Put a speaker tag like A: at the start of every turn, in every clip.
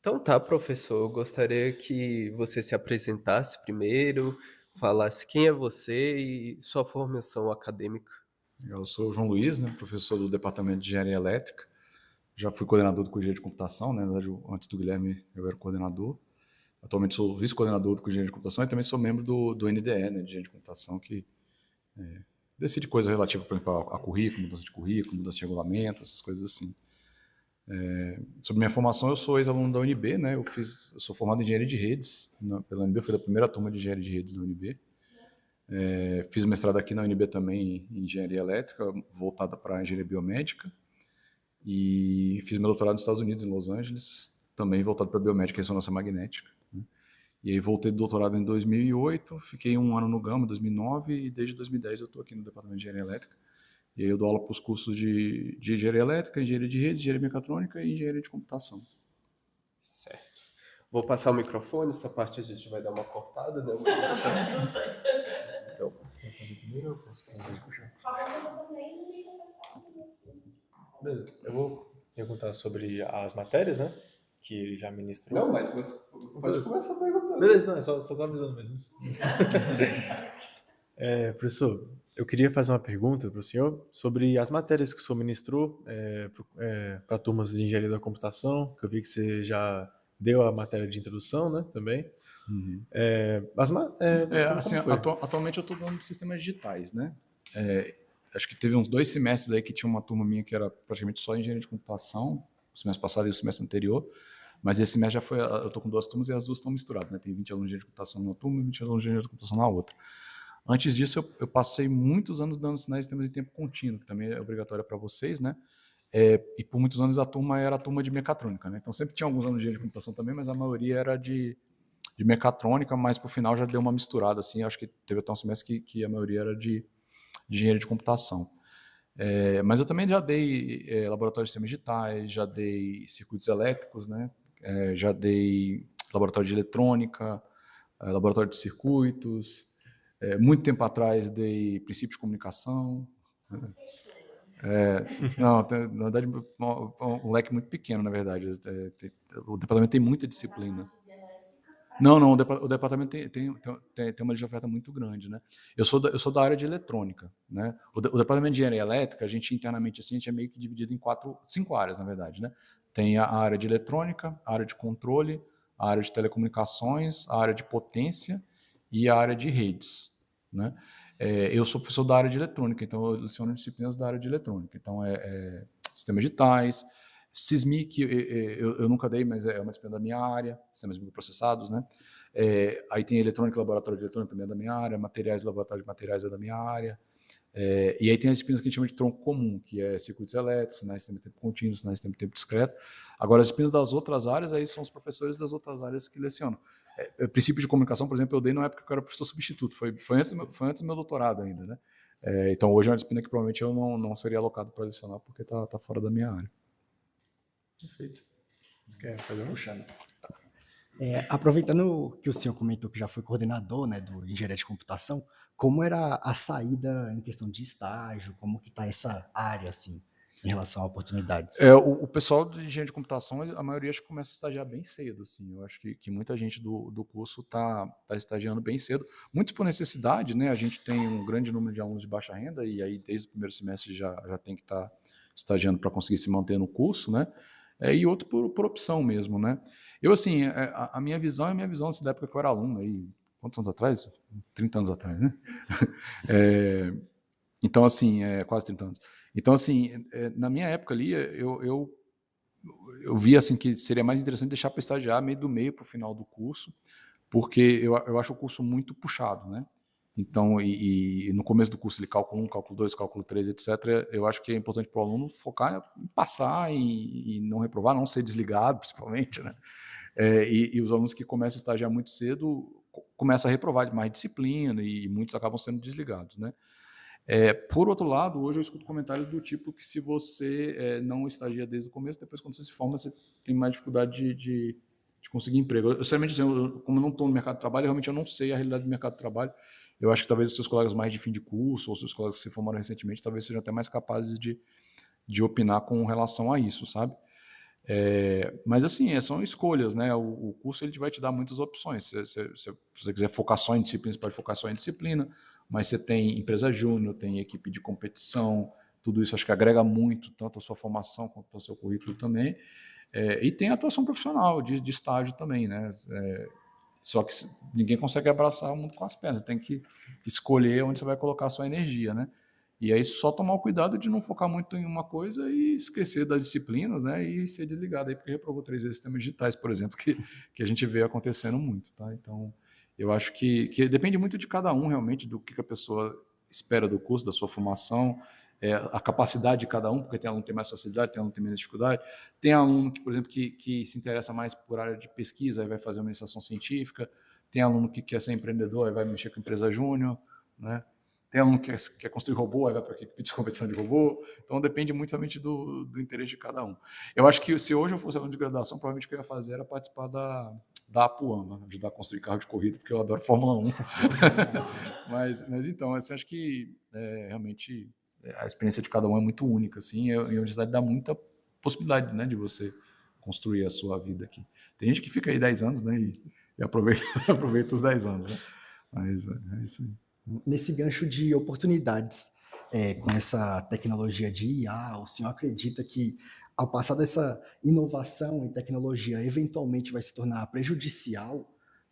A: Então tá, professor, eu gostaria que você se apresentasse primeiro, falasse quem é você e sua formação acadêmica.
B: Eu sou o João Luiz, né, professor do Departamento de Engenharia Elétrica. Já fui coordenador do curso de Engenharia de Computação, né, na verdade, antes do Guilherme eu era coordenador. Atualmente sou vice-coordenador do curso de Engenharia de Computação e também sou membro do NDE, né, de Engenharia de Computação, que decide coisas relativas, por exemplo, a currículo, mudança de regulamento, essas coisas assim. Sobre minha formação, eu sou ex-aluno da UNB, né, eu sou formado em Engenharia de Redes, pela UNB, eu fui da primeira turma de Engenharia de Redes da UNB. Fiz mestrado aqui na UNB também em Engenharia Elétrica, voltada para Engenharia Biomédica. E fiz meu doutorado nos Estados Unidos, em Los Angeles, também voltado para biomédica e ressonância magnética. Né? E aí voltei do doutorado em 2008, fiquei um ano no Gama, 2009, e desde 2010 eu estou aqui no Departamento de Engenharia Elétrica. E aí eu dou aula para os cursos de Engenharia Elétrica, Engenharia de Redes, Engenharia Mecatrônica e Engenharia de Computação.
A: Certo. Vou passar o microfone, essa parte a gente vai dar uma cortada, né? Uma edição. Então, você vai fazer primeiro ou eu posso fazer?
C: Beleza. Eu vou perguntar sobre as matérias, né? Que ele já ministrou.
A: Não, mas você pode começar perguntando.
C: Beleza, não, só tô avisando mesmo. Professor, eu queria fazer uma pergunta para o senhor sobre as matérias que o senhor ministrou para turmas de engenharia da computação, que eu vi que você já deu a matéria de introdução, né, também.
B: Assim, atualmente eu estou dando de sistemas digitais, né? Acho que teve uns 2 semestres aí que tinha uma turma minha que era praticamente só engenharia de computação, o semestre passado e o semestre anterior, mas esse semestre já foi, eu estou com 2 turmas e as duas estão misturadas, né? Tem 20 alunos de engenharia de computação numa turma e 20 alunos de engenharia de computação na outra. Antes disso, eu passei muitos anos dando sinais de sistemas em tempo contínuo, que também é obrigatório para vocês, né? E por muitos anos a turma era a turma de mecatrônica, né? Então sempre tinha alguns anos de engenharia de computação também, mas a maioria era de mecatrônica, mas por final já deu uma misturada, assim, acho que teve até um semestre que a maioria era de engenharia de computação. Mas eu também já dei laboratório de sistemas digitais, já dei circuitos elétricos, né? Já dei laboratório de eletrônica, laboratório de circuitos. Muito tempo atrás dei princípios de comunicação. Não, na verdade, um leque muito pequeno, na verdade. O departamento tem muita disciplina. Não, o departamento tem uma lista de oferta muito grande, né? Eu sou da área de eletrônica, né? O departamento de engenharia elétrica, a gente internamente assim, a gente é meio que dividido em 5 áreas, na verdade, né? Tem a área de eletrônica, a área de controle, a área de telecomunicações, a área de potência e a área de redes, né? Eu sou professor da área de eletrônica, então eu leciono disciplinas da área de eletrônica. Então, sistemas digitais, Sismic, eu nunca dei, mas é uma disciplina da minha área, sistemas microprocessados, né? Aí tem eletrônica, laboratório de eletrônica também é da minha área, materiais, laboratório de materiais é da minha área. E aí tem as disciplinas que a gente chama de tronco comum, que é circuitos elétricos, sinais de tempo contínuo, sinais de tempo discreto. Agora, as disciplinas das outras áreas, aí são os professores das outras áreas que lecionam. Princípio de comunicação, por exemplo, eu dei na época que eu era professor substituto, foi antes do meu doutorado ainda, né? Então, hoje é uma disciplina que provavelmente eu não seria alocado para lecionar, porque está fora da minha área.
C: Perfeito. Você quer fazer um? Puxando.
D: Aproveitando que o senhor comentou que já foi coordenador, né, do engenharia de computação, como era a saída em questão de estágio, como que está essa área, assim, em relação a oportunidades?
B: O pessoal de engenharia de computação, a maioria acho que começa a estagiar bem cedo, assim. Eu acho que muita gente do curso está estagiando bem cedo. Muitos por necessidade, né? A gente tem um grande número de alunos de baixa renda e aí desde o primeiro semestre já tem que estar estagiando para conseguir se manter no curso, né? E outro por opção mesmo, né? Eu, assim, a minha visão é a minha visão da época que eu era aluno, aí, quantos anos atrás? 30 anos atrás, né? Então, assim, quase 30 anos. Então, assim, na minha época ali, eu via assim, que seria mais interessante deixar para estagiar meio do meio para o final do curso, porque eu acho o curso muito puxado, né? Então, e no começo do curso, ele cálculo 1, cálculo 2, cálculo 3, etc., eu acho que é importante para o aluno focar em passar e não reprovar, não ser desligado, principalmente, né? E os alunos que começam a estagiar muito cedo começam a reprovar de mais disciplina e muitos acabam sendo desligados, né? Por outro lado, hoje eu escuto comentários do tipo que se você não estagia desde o começo, depois quando você se forma, você tem mais dificuldade de conseguir emprego. Eu sinceramente, assim, como eu não estou no mercado de trabalho, realmente eu não sei a realidade do mercado de trabalho. Eu acho que talvez os seus colegas mais de fim de curso, ou os seus colegas que se formaram recentemente, talvez sejam até mais capazes de opinar com relação a isso, sabe? Mas assim, são escolhas, né? O curso ele vai te dar muitas opções. Se você quiser focar só em disciplina, você pode focar só em disciplina, mas você tem empresa júnior, tem equipe de competição, tudo isso acho que agrega muito, tanto a sua formação quanto ao seu currículo também. E tem a atuação profissional, de estágio também, né? Só que ninguém consegue abraçar o mundo com as pernas, tem que escolher onde você vai colocar a sua energia, né? E aí só tomar o cuidado de não focar muito em uma coisa e esquecer das disciplinas, né? E ser desligado aí, porque reprovou 3 vezes sistemas digitais, por exemplo, que a gente vê acontecendo muito, tá? Então, eu acho que depende muito de cada um, realmente, do que a pessoa espera do curso, da sua formação, a capacidade de cada um, porque tem aluno que tem mais facilidade, tem aluno que tem menos dificuldade. Tem aluno que, por exemplo, que se interessa mais por área de pesquisa, aí vai fazer uma iniciação científica. Tem aluno que quer ser empreendedor, aí vai mexer com empresa júnior, né? Tem aluno que quer construir robô, aí vai para a equipe de competição de robô. Então, depende muito realmente do interesse de cada um. Eu acho que se hoje eu fosse aluno de graduação, provavelmente o que eu ia fazer era participar da Apuama, ajudar a construir carro de corrida, porque eu adoro Fórmula 1. mas então, assim, acho que realmente a experiência de cada um é muito única, assim, e a universidade dá muita possibilidade, né, de você construir a sua vida aqui. Tem gente que fica aí 10 anos, né, e aproveita os 10 anos, né? Mas é isso aí.
D: Nesse gancho de oportunidades, com essa tecnologia de IA, o senhor acredita que, ao passar dessa inovação em tecnologia, eventualmente vai se tornar prejudicial,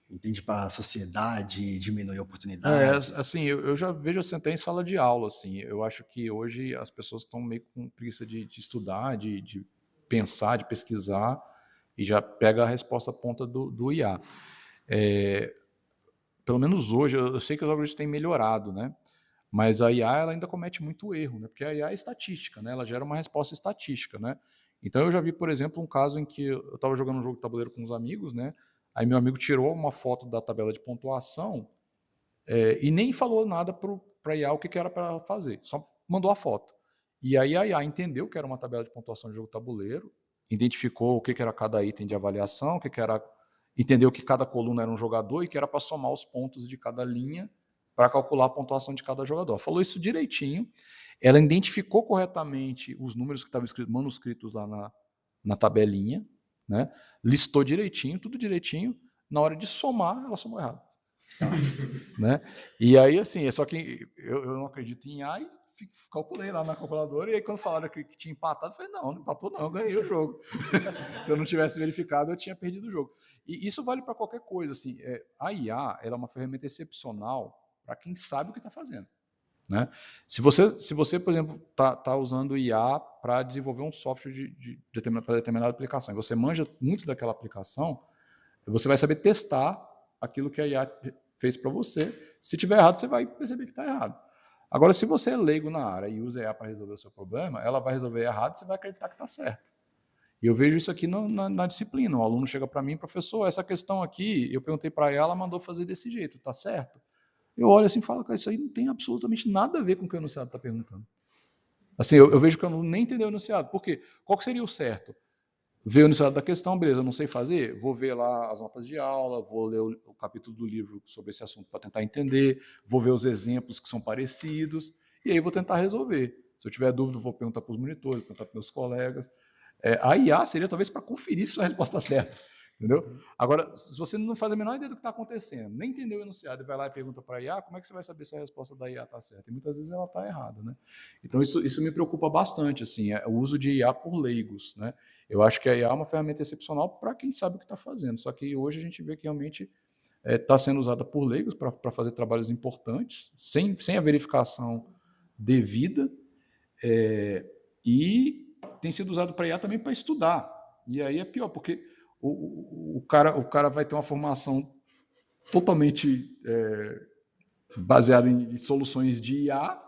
D: entende, para a sociedade, diminuir oportunidades?
B: Assim, eu já vejo assim, até em sala de aula, assim, eu acho que hoje as pessoas estão meio com preguiça de estudar, de pensar, de pesquisar, e já pega a resposta ponta do IA. Pelo menos hoje, eu sei que os algoritmos têm melhorado, né? Mas a IA ela ainda comete muito erro, né? Porque a IA é estatística, né? Ela gera uma resposta estatística, né? Então eu já vi, por exemplo, um caso em que eu estava jogando um jogo de tabuleiro com uns amigos, né? Aí meu amigo tirou uma foto da tabela de pontuação e nem falou nada para a IA o que era para ela fazer, só mandou a foto. E aí a IA entendeu que era uma tabela de pontuação de jogo de tabuleiro, identificou o que era cada item de avaliação, entendeu que cada coluna era um jogador e que era para somar os pontos de cada linha para calcular a pontuação de cada jogador. Falou isso direitinho. Ela identificou corretamente os números que estavam manuscritos lá na tabelinha, né? Listou direitinho, tudo direitinho. Na hora de somar, ela somou errado. Né? E aí, assim, só que eu não acredito em AI, calculei lá na calculadora, e aí quando falaram que tinha empatado, eu falei, não empatou não, ganhei o jogo. Se eu não tivesse verificado, eu tinha perdido o jogo. E isso vale para qualquer coisa, assim, a IA ela é uma ferramenta excepcional para quem sabe o que está fazendo. Né? Se você, por exemplo, está usando IA para desenvolver um software para determinada aplicação, e você manja muito daquela aplicação, você vai saber testar aquilo que a IA fez para você. Se tiver errado, você vai perceber que está errado. Agora, se você é leigo na área e usa a IA para resolver o seu problema, ela vai resolver errado e você vai acreditar que está certo. E eu vejo isso aqui na disciplina. O aluno chega para mim, professor, essa questão aqui, eu perguntei para ela mandou fazer desse jeito, está certo? Eu olho assim e falo, isso aí não tem absolutamente nada a ver com o que o enunciado está perguntando. Assim, eu vejo que eu nem entendeu o enunciado. Por quê? Qual que seria o certo? Ver o enunciado da questão, beleza, não sei fazer, vou ver lá as notas de aula, vou ler o capítulo do livro sobre esse assunto para tentar entender, vou ver os exemplos que são parecidos, e aí vou tentar resolver. Se eu tiver dúvida, vou perguntar para os monitores, perguntar para meus colegas. A IA seria talvez para conferir se a resposta está certa. Entendeu? Agora, se você não faz a menor ideia do que está acontecendo, nem entendeu o enunciado e vai lá e pergunta para a IA, como é que você vai saber se a resposta da IA está certa? E muitas vezes ela está errada. Né? Então, isso me preocupa bastante, assim, o uso de IA por leigos. Né? Eu acho que a IA é uma ferramenta excepcional para quem sabe o que está fazendo, só que hoje a gente vê que realmente está sendo usada por leigos para fazer trabalhos importantes, sem a verificação devida, e tem sido usado para IA também para estudar. E aí é pior, porque o cara vai ter uma formação totalmente baseada em soluções de IA,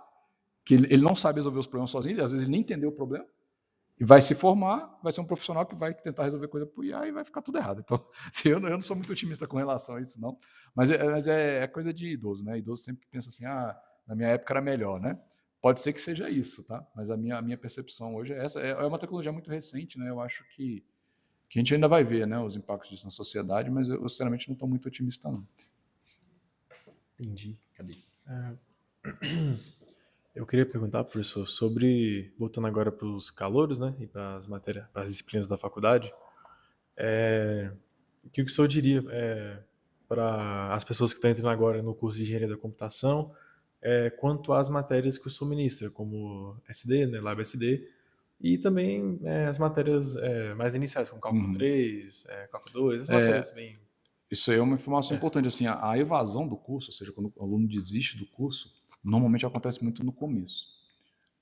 B: que ele não sabe resolver os problemas sozinho, às vezes ele nem entendeu o problema, e vai se formar, vai ser um profissional que vai tentar resolver coisa por IA e vai ficar tudo errado. Então, assim, eu não sou muito otimista com relação a isso, não. Mas é coisa de idoso, né? Idoso sempre pensa assim, na minha época era melhor, né? Pode ser que seja isso, tá? Mas a minha percepção hoje é essa. É uma tecnologia muito recente, né? Eu acho que a gente ainda vai ver, né, os impactos disso na sociedade, mas eu sinceramente não estou muito otimista, não.
D: Entendi. Cadê?
C: Eu queria perguntar, professor, sobre, voltando agora para os calouros, né, e para as matérias, para as disciplinas da faculdade, o que o senhor diria para as pessoas que estão entrando agora no curso de Engenharia da Computação, quanto às matérias que o senhor ministra, como SD, né, LabSD, e também as matérias mais iniciais, como Cálculo 3, Cálculo 2, as matérias bem...
B: Isso aí é uma informação importante. Assim, a evasão do curso, ou seja, quando o aluno desiste do curso, normalmente acontece muito no começo.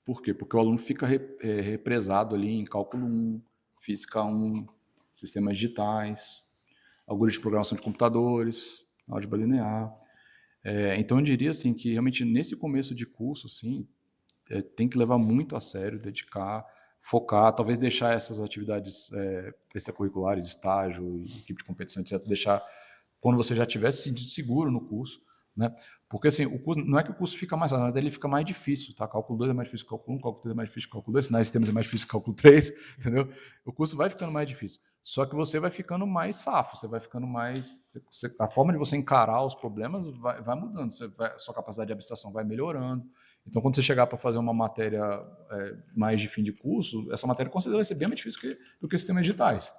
B: Por quê? Porque o aluno fica represado ali em Cálculo 1, Física 1, Sistemas Digitais, algoritmos de programação de computadores, álgebra linear. Então, eu diria assim, que realmente nesse começo de curso, assim, tem que levar muito a sério, dedicar, focar, talvez deixar essas atividades extracurriculares, estágio, equipe de competição, etc., deixar quando você já estiver se sentindo seguro no curso, né? Porque assim, o curso, não é que o curso fica mais fácil, mas ele fica mais difícil, tá? Cálculo 2 é mais difícil que cálculo 1, cálculo 3 é mais difícil que cálculo 2, sinais de sistemas é mais difícil que cálculo 3, entendeu? O curso vai ficando mais difícil. Só que você vai ficando mais safo, você vai ficando mais... a forma de você encarar os problemas vai mudando, sua capacidade de abstração vai melhorando. Então, quando você chegar para fazer uma matéria mais de fim de curso, essa matéria com certeza vai ser bem mais difícil do que sistemas digitais.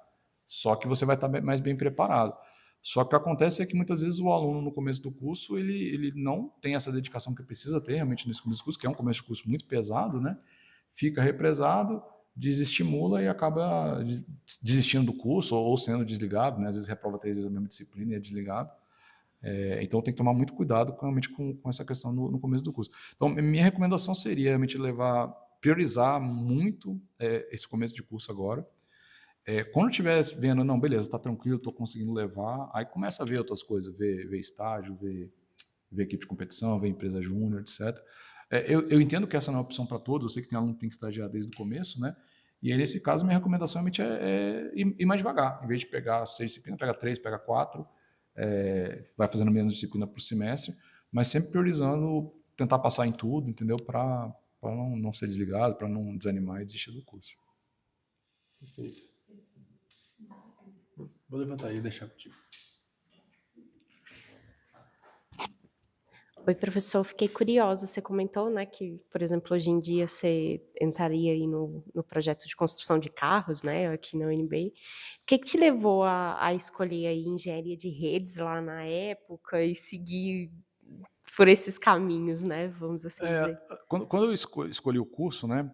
B: Só que você vai estar mais bem preparado. Só que o que acontece é que muitas vezes o aluno no começo do curso ele não tem essa dedicação que precisa ter realmente nesse começo do curso, que é um começo de curso muito pesado, né? Fica represado, desestimula e acaba desistindo do curso ou sendo desligado, né? Às vezes reprova 3 vezes a mesma disciplina e é desligado. Então tem que tomar muito cuidado realmente com essa questão no começo do curso. Então minha recomendação seria realmente priorizar muito esse começo de curso agora. Quando estiver vendo, não, beleza, está tranquilo, estou conseguindo levar, aí começa a ver outras coisas, ver estágio, ver equipe de competição, ver empresa júnior, etc. Eu entendo que essa não é uma opção para todos, eu sei que tem aluno que tem que estagiar desde o começo, né? E aí, nesse caso, minha recomendação realmente é ir mais devagar. Em vez de pegar 6 disciplinas, pega 3, pega 4, vai fazendo menos disciplina por semestre, mas sempre priorizando tentar passar em tudo, entendeu? Para não ser desligado, para não desanimar e desistir do curso.
C: Perfeito. Vou levantar aí e deixar contigo.
E: Oi, professor, fiquei curiosa. Você comentou, né, que, por exemplo, hoje em dia você entraria aí no projeto de construção de carros, né, aqui na UNB. O que te levou a escolher aí engenharia de redes lá na época e seguir por esses caminhos, né, vamos assim dizer?
B: Quando eu escolhi o curso, né,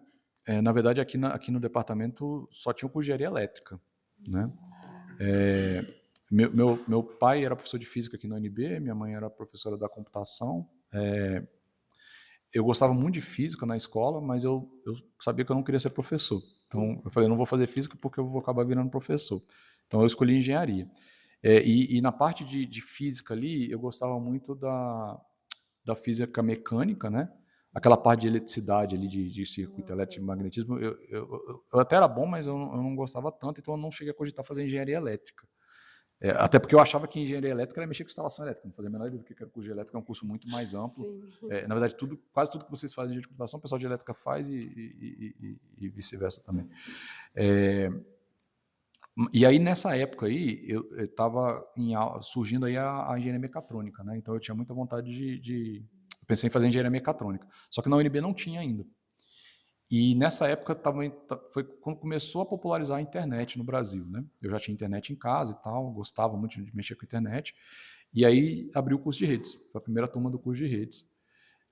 B: na verdade aqui no departamento só tinha o curso de engenharia elétrica, né. Meu pai era professor de física aqui na UNB, minha mãe era professora da computação. Eu gostava muito de física na escola, mas eu sabia que eu não queria ser professor. Então, eu falei, não vou fazer física porque eu vou acabar virando professor. Então, eu escolhi engenharia. E na parte de física ali, eu gostava muito da física mecânica, né? Aquela parte de eletricidade ali, de circuito elétrico e magnetismo, eu até era bom, mas eu não gostava tanto, então eu não cheguei a cogitar fazer engenharia elétrica. Até porque eu achava que engenharia elétrica era mexer com instalação elétrica, não fazia a menor ideia do que era o curso de elétrica, é um curso muito mais amplo. Na verdade, quase tudo que vocês fazem de computação, o pessoal de elétrica faz e vice-versa também. E aí, nessa época aí, eu estava surgindo aí a engenharia mecatrônica, né? Então eu tinha muita vontade eu pensei em fazer engenharia mecatrônica, só que na UNB não tinha ainda. E nessa época foi quando começou a popularizar a internet no Brasil, né? Eu já tinha internet em casa e tal, gostava muito de mexer com a internet. E aí abriu o curso de redes, foi a primeira turma do curso de redes.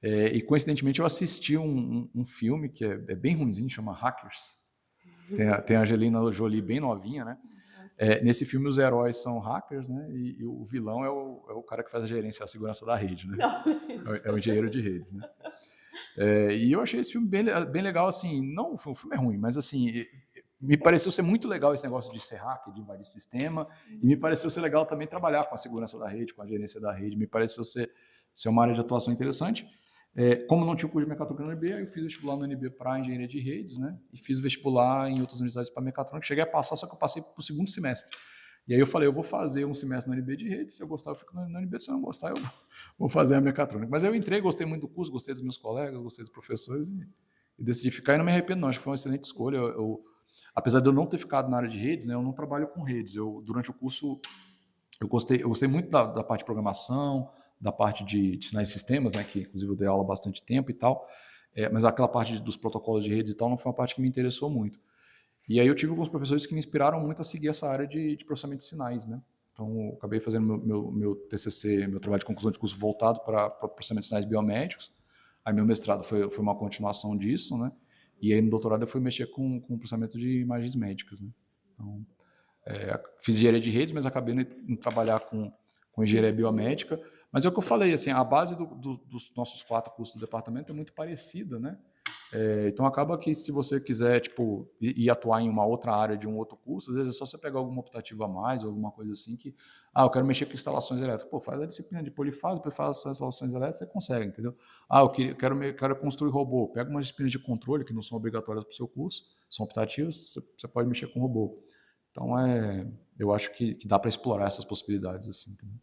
B: E coincidentemente eu assisti um filme que é bem ruimzinho, chama Hackers. Tem a Angelina Jolie bem novinha, né? Nesse filme os heróis são hackers, né? E o vilão é o cara que faz a gerência, a segurança da rede, né? É o engenheiro de redes, né? E eu achei esse filme bem legal, assim, não, o filme é ruim, mas assim, me pareceu ser muito legal esse negócio de ser hacker, de invadir sistema, e me pareceu ser legal também trabalhar com a segurança da rede, com a gerência da rede, me pareceu ser uma área de atuação interessante. Como não tinha o curso de mecatrônica na UNB, eu fiz vestibular na UNB para engenharia de redes, né? E fiz vestibular em outras universidades para mecatrônica, cheguei a passar, só que eu passei para o segundo semestre. E aí eu falei, eu vou fazer um semestre na UNB de redes, se eu gostar eu fico na UNB, se eu não gostar eu vou fazer a mecatrônica. Mas eu entrei, gostei muito do curso, gostei dos meus colegas, gostei dos professores e decidi ficar e não me arrependo não, acho que foi uma excelente escolha. Apesar de eu não ter ficado na área de redes, né, eu não trabalho com redes. Durante o curso, eu gostei muito da parte de programação, da parte de sinais e sistemas, né, que inclusive eu dei aula há bastante tempo e tal. mas aquela parte dos protocolos de redes e tal não foi uma parte que me interessou muito. E aí eu tive alguns professores que me inspiraram muito a seguir essa área de processamento de sinais, né? Então, eu acabei fazendo meu TCC, meu trabalho de conclusão de curso voltado para processamento de sinais biomédicos. Aí meu mestrado foi uma continuação disso, né? E aí no doutorado eu fui mexer com processamento de imagens médicas, né? Então, fiz engenharia de redes, mas acabei em trabalhar com engenharia biomédica. Mas é o que eu falei, assim, a base dos nossos 4 cursos do departamento é muito parecida, né? Então acaba que se você quiser tipo ir atuar em uma outra área de um outro curso, às vezes é só você pegar alguma optativa a mais ou alguma coisa assim que eu quero mexer com instalações elétricas, pô, faz a disciplina de polifásico, depois faz as instalações elétricas, você consegue, entendeu? Eu quero construir robô, pega umas disciplinas de controle que não são obrigatórias para o seu curso, são optativas, você pode mexer com robô. Então eu acho que dá para explorar essas possibilidades assim, entendeu?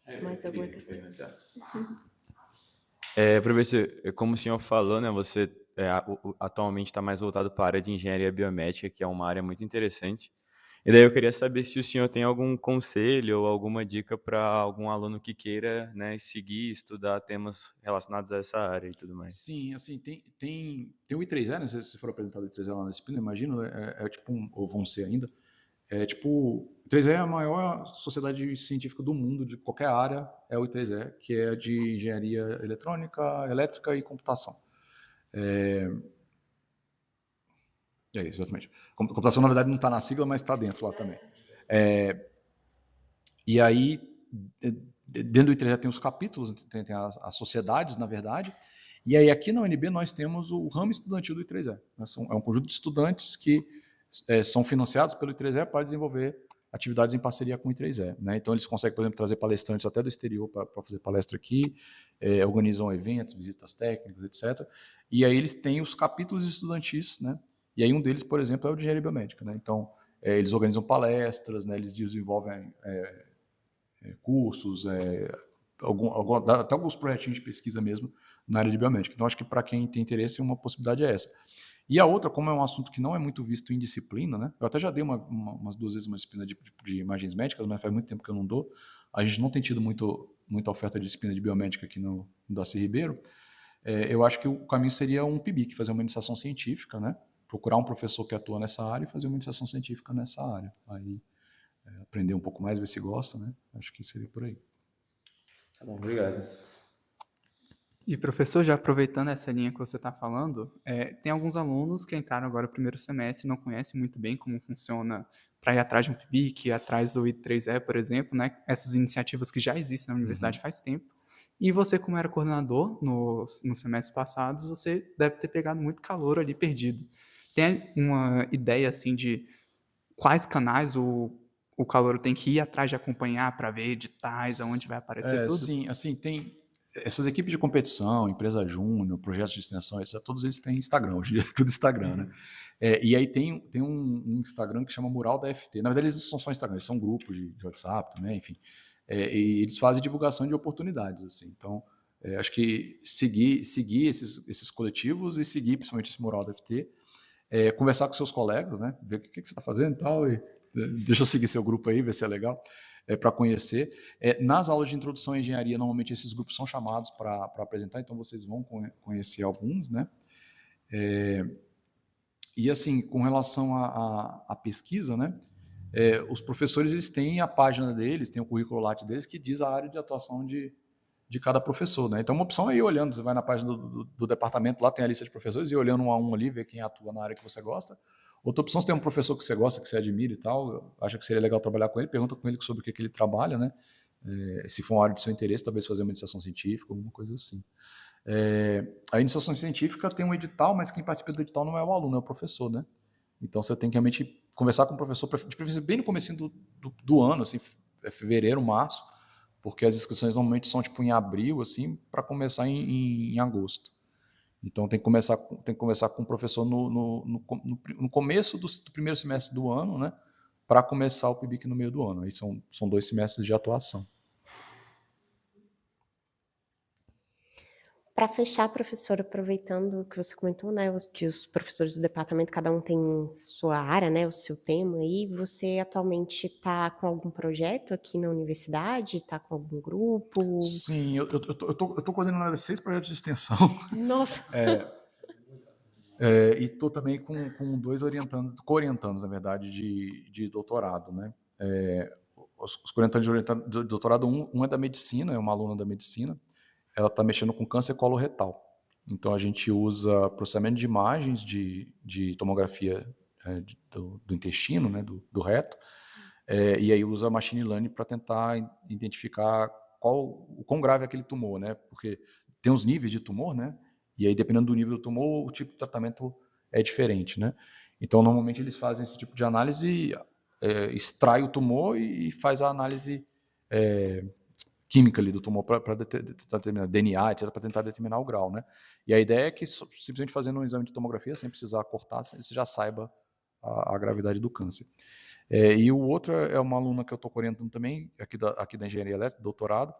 E: Tem mais alguma questão?
F: Professor, como o senhor falou, né, você atualmente está mais voltado para a área de engenharia biomédica, que é uma área muito interessante. E daí eu queria saber se o senhor tem algum conselho ou alguma dica para algum aluno que queira, né, seguir, estudar temas relacionados a essa área e tudo mais.
B: Sim, assim, tem o I3E, né? Se for apresentado o I3E lá na disciplina, imagino, tipo ou vão ser ainda, tipo, o I3E é a maior sociedade científica do mundo, de qualquer área, é o I3E, que é de engenharia eletrônica, elétrica e computação. Exatamente. Computação, na verdade, não está na sigla, mas está dentro lá também. E aí, dentro do I3E tem os capítulos, tem as sociedades, na verdade, e aí aqui na UNB nós temos o ramo estudantil do I3E. É um conjunto de estudantes que são financiados pelo I3E para desenvolver atividades em parceria com o I3E. Né? Então, eles conseguem, por exemplo, trazer palestrantes até do exterior para fazer palestra aqui, organizam eventos, visitas técnicas, etc. E aí eles têm os capítulos estudantis, né? E aí um deles, por exemplo, é o de engenharia biomédica. Né? Então, eles organizam palestras, né? Eles desenvolvem cursos, até alguns projetinhos de pesquisa mesmo na área de biomédica. Então, acho que para quem tem interesse, uma possibilidade é essa. E a outra, como é um assunto que não é muito visto em disciplina, né? Eu até já dei umas 2 vezes uma disciplina de imagens médicas, mas faz muito tempo que eu não dou. A gente não tem tido muita oferta de disciplina de biomédica aqui no Darcy Ribeiro. Eu acho que o caminho seria um PIBIC, fazer uma iniciação científica, né? Procurar um professor que atua nessa área e fazer uma iniciação científica nessa área. Aí, aprender um pouco mais, ver se gosta, né? Acho que seria por aí.
F: Tá bom, obrigado.
G: E, professor, já aproveitando essa linha que você está falando, tem alguns alunos que entraram agora no primeiro semestre e não conhecem muito bem como funciona para ir atrás de um PIBIC, ir atrás do I3E, por exemplo, né? Essas iniciativas que já existem na universidade faz tempo. E você, como era coordenador nos semestres passados, você deve ter pegado muito calor ali perdido. Tem uma ideia, assim, de quais canais o calouro tem que ir atrás de acompanhar para ver editais, aonde vai aparecer tudo?
B: Sim, assim, tem essas equipes de competição, empresa júnior, projetos de extensão, etc., todos eles têm Instagram, hoje em dia é tudo Instagram, né? E aí tem um Instagram que chama Mural da FT. Na verdade, eles não são só Instagram, eles são grupos de WhatsApp, né? Enfim. E eles fazem divulgação de oportunidades, assim. Então, acho que seguir esses coletivos e seguir principalmente esse Mural da FT, conversar com seus colegas, né? Ver o que você está fazendo e tal, e deixa eu seguir seu grupo aí, ver se é legal, para conhecer. Nas aulas de introdução à engenharia, normalmente esses grupos são chamados para apresentar, então vocês vão conhecer alguns, né? E assim, com relação à pesquisa, né? Os professores eles têm a página deles, têm o currículo Lattes deles que diz a área de atuação de cada professor, né? Então, uma opção é ir olhando, você vai na página do departamento, lá tem a lista de professores, e olhando um a um ali, ver quem atua na área que você gosta. Outra opção, se tem um professor que você gosta, que você admira e tal, acha que seria legal trabalhar com ele, pergunta com ele sobre o que ele trabalha, né? Se for uma área de seu interesse, talvez fazer uma iniciação científica, alguma coisa assim. A iniciação científica tem um edital, mas quem participa do edital não é o aluno, é o professor, né? Então, você tem que realmente conversar com o professor, de preferência bem no comecinho do ano, assim, fevereiro, março, porque as inscrições normalmente são tipo em abril, assim, para começar em agosto. Então tem que conversar com o professor no começo do primeiro semestre do ano, né, para começar o PIBIC no meio do ano. Aí são 2 semestres de atuação.
E: Para fechar, professor, aproveitando que você comentou, né, que os professores do departamento, cada um tem sua área, né, o seu tema aí, você atualmente está com algum projeto aqui na universidade? Está com algum grupo?
B: Sim, eu tô coordenando 6 projetos de extensão.
E: Nossa!
B: E estou também com 2 co-orientandos, na verdade, de doutorado, né? Os co-orientandos de doutorado, um é da medicina, é uma aluna da medicina, ela está mexendo com câncer coloretal. Então, a gente usa processamento de imagens de tomografia do intestino, né, do reto, e aí usa machine learning para tentar identificar o quão grave é aquele tumor, né? Porque tem os níveis de tumor, né? E aí, dependendo do nível do tumor, o tipo de tratamento é diferente, né? Então, normalmente, eles fazem esse tipo de análise, extrai o tumor e faz a análise química ali do tumor para determinar DNA, etc., para tentar determinar o grau, né? E a ideia é que simplesmente fazendo um exame de tomografia, sem precisar cortar, você já saiba a gravidade do câncer. E o outro é uma aluna que eu estou orientando também, aqui da engenharia elétrica, doutorado.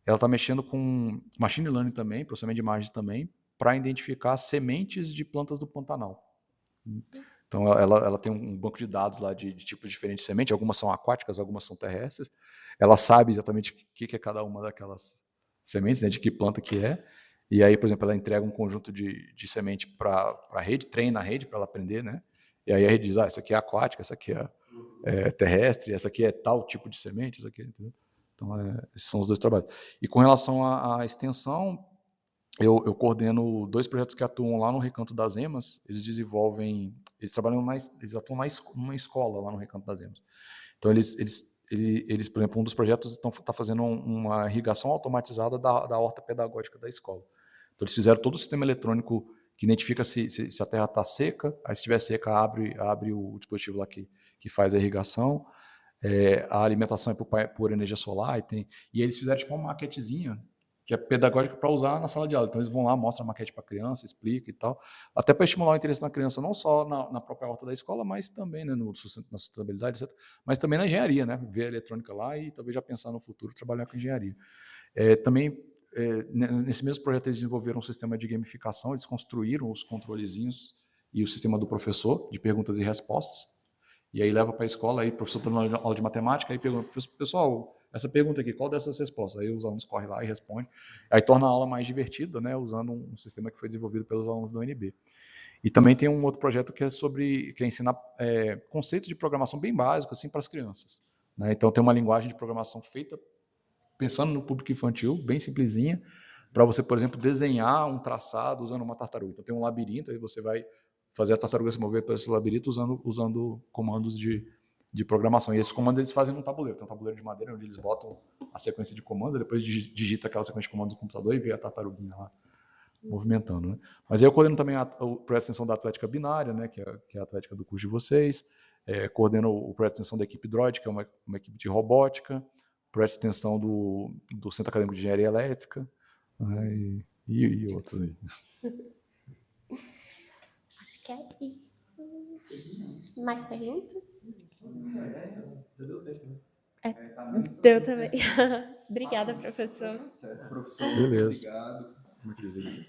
B: Ela está mexendo com machine learning também, processamento de imagens também, para identificar sementes de plantas do Pantanal. Então, ela tem um banco de dados lá de tipos diferentes de semente, algumas são aquáticas, algumas são terrestres. Ela sabe exatamente o que é cada uma daquelas sementes, né, de que planta que é. E aí, por exemplo, ela entrega um conjunto de semente para a rede, treina a rede para ela aprender, né? E aí a rede diz, essa aqui é aquática, essa aqui é terrestre, essa aqui é tal tipo de semente, essa aqui, entendeu? Então, esses são os 2 trabalhos. E com relação à extensão, eu coordeno 2 projetos que atuam lá no Recanto das Emas. Eles trabalham eles atuam numa escola lá no Recanto das Emas. Então, eles por exemplo, um dos projetos está fazendo uma irrigação automatizada da horta pedagógica da escola. Então, eles fizeram todo o sistema eletrônico que identifica se a terra está seca, aí se estiver seca, abre o dispositivo lá que faz a irrigação. A alimentação é por energia solar, e eles fizeram tipo uma maquetezinha que é pedagógica para usar na sala de aula. Então, eles vão lá, mostram a maquete para a criança, explica e tal, até para estimular o interesse da criança, não só na própria horta da escola, mas também, né, na sustentabilidade, etc., mas também na engenharia, né, ver a eletrônica lá e talvez já pensar no futuro, trabalhar com engenharia. Também, nesse mesmo projeto, eles desenvolveram um sistema de gamificação, eles construíram os controlezinhos e o sistema do professor, de perguntas e respostas, e aí leva para a escola, aí o professor está na aula de matemática, aí pergunta, pessoal, essa pergunta aqui, qual dessas respostas? Aí os alunos correm lá e respondem. Aí torna a aula mais divertida, né, usando um sistema que foi desenvolvido pelos alunos da UNB. E também tem um outro projeto que é ensinar conceitos de programação bem básicos assim, para as crianças. Né? Então tem uma linguagem de programação feita pensando no público infantil, bem simplesinha, para você, por exemplo, desenhar um traçado usando uma tartaruga. Então tem um labirinto, aí você vai fazer a tartaruga se mover por esse labirinto usando comandos de programação. E esses comandos eles fazem num tabuleiro. Tem um tabuleiro de madeira onde eles botam a sequência de comandos, depois digita aquela sequência de comandos no computador e vê a tartaruguinha lá movimentando. Né? Mas aí eu coordeno também o projeto de extensão da Atlética Binária, né, que é a Atlética do curso de vocês. Coordeno o projeto de extensão da equipe Droid, que é uma equipe de robótica. Projeto de extensão do Centro Acadêmico de Engenharia Elétrica. Né, e outros aí.
E: Acho que é isso. Mais perguntas?
C: Já deu tempo, né?
E: Deu também. Obrigada, professor.
A: Certo, professor.
B: Beleza.
A: Obrigado.
B: Muito obrigado.